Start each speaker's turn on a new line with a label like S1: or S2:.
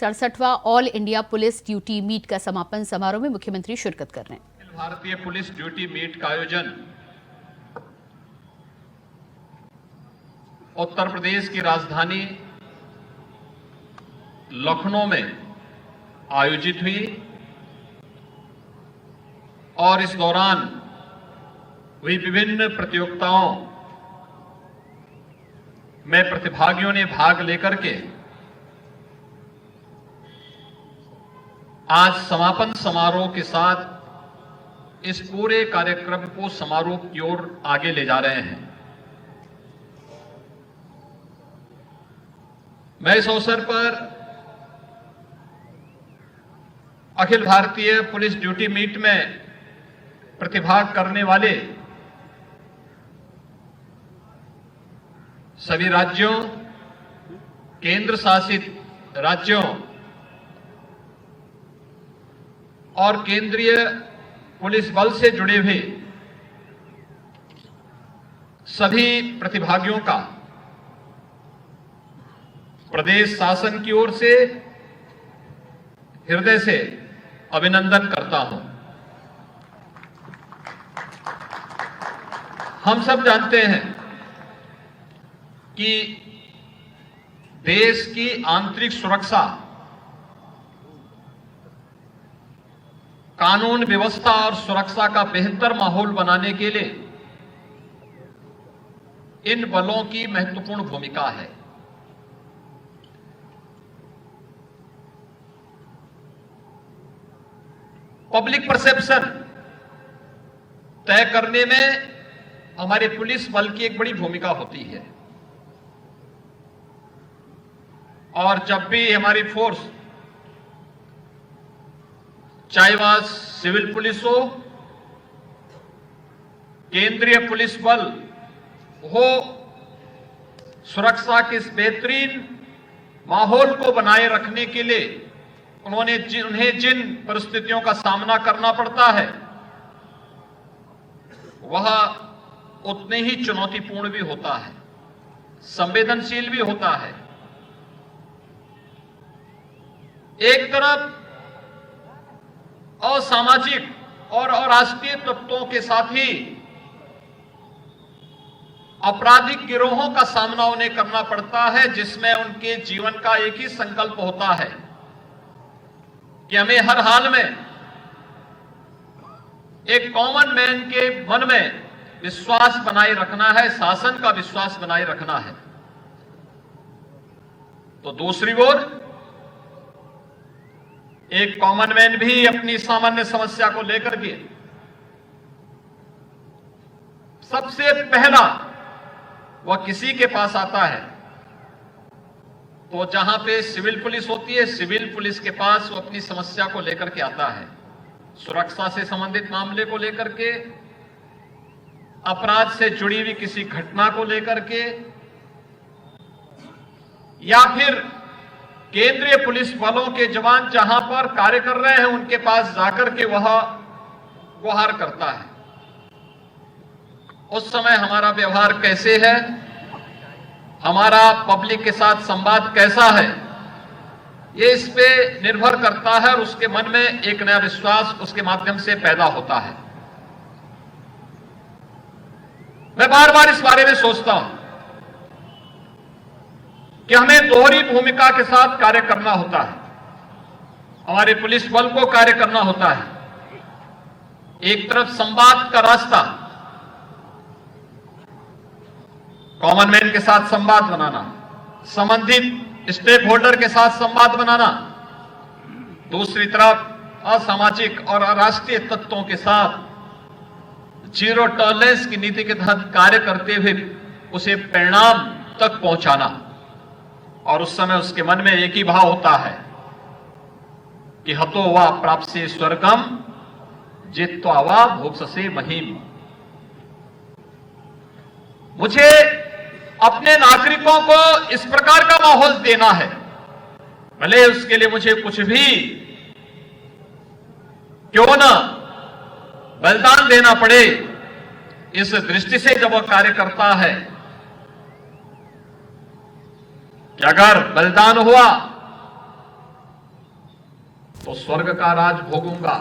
S1: 67वां all India police duty meet का समापन समारोह में मुख्यमंत्री शिरकत कर रहे हैं।
S2: भारतीय पुलिस ड्यूटी मीट का आयोजन उत्तर प्रदेश की राजधानी लखनऊ में आयोजित हुई और इस दौरान हुई विभिन्न प्रतियोगिताओं में प्रतिभागियों ने भाग लेकर के आज समापन समारोह के साथ इस पूरे कार्यक्रम को समारोह की ओर आगे ले जा रहे हैं। मैं इस अवसर पर Akhil Bharatiya police duty meet में प्रतिभाग करने वाले सभी राज्यों, केंद्र शासित राज्यों और केंद्रीय पुलिस बल से जुड़े हुए सभी प्रतिभागियों का प्रदेश शासन की ओर से हृदय से अभिनंदन करता हूं। हम सब जानते हैं कि देश की आंतरिक सुरक्षा, कानून व्यवस्था और सुरक्षा का बेहतर माहौल बनाने के लिए इन बलों की महत्वपूर्ण भूमिका है। पब्लिक परसेप्शन तय करने में हमारे पुलिस बल की एक बड़ी भूमिका होती है और जब भी हमारी फोर्स, चाहे वह सिविल पुलिस हो, केंद्रीय पुलिस बल हो, सुरक्षा के इस बेहतरीन माहौल को बनाए रखने के लिए उन्हें जिन परिस्थितियों का सामना करना पड़ता है वह उतने ही चुनौतीपूर्ण भी होता है, संवेदनशील भी होता है। एक तरफ असामाजिक और अराष्ट्रीय तत्वों के साथ ही आपराधिक गिरोहों का सामना उन्हें करना पड़ता है, जिसमें उनके जीवन का एक ही संकल्प होता है कि हमें हर हाल में एक कॉमन मैन के मन में विश्वास बनाए रखना है, शासन का विश्वास बनाए रखना है। तो दूसरी ओर एक कॉमन मैन भी अपनी सामान्य समस्या को लेकर के सबसे पहला वह किसी के पास आता है, तो जहां पे सिविल पुलिस होती है, सिविल पुलिस के पास वो अपनी समस्या को लेकर के आता है, सुरक्षा से संबंधित मामले को लेकर के, अपराध से जुड़ी हुई किसी घटना को लेकर के, या फिर केंद्रीय पुलिस बलों के जवान जहां पर कार्य कर रहे हैं उनके पास जाकर के वह गुहार करता है। उस समय हमारा व्यवहार कैसे है, हमारा पब्लिक के साथ संवाद कैसा है, ये इस पे निर्भर करता है और उसके मन में एक नया विश्वास उसके माध्यम से पैदा होता है। मैं बार बार इस बारे में सोचता हूं कि हमें दोहरी भूमिका के साथ कार्य करना होता है, हमारे पुलिस बल को कार्य करना होता है। एक तरफ संवाद का रास्ता, कॉमन मैन के साथ संवाद बनाना, संबंधित स्टेक होल्डर के साथ संवाद बनाना, दूसरी तरफ असामाजिक और अराष्ट्रीय तत्वों के साथ जीरो टॉलरेंस की नीति के तहत कार्य करते हुए उसे परिणाम तक पहुंचाना। और उस समय उसके मन में एक ही भाव होता है कि हतो वा प्राप्से स्वर्गम जित्वा वा भोक्ष्यसे महीम। मुझे अपने नागरिकों को इस प्रकार का माहौल देना है, भले उसके लिए मुझे कुछ भी क्यों ना बलिदान देना पड़े। इस दृष्टि से जब वह कार्य करता है कि अगर बलिदान हुआ तो स्वर्ग का राज भोगूंगा।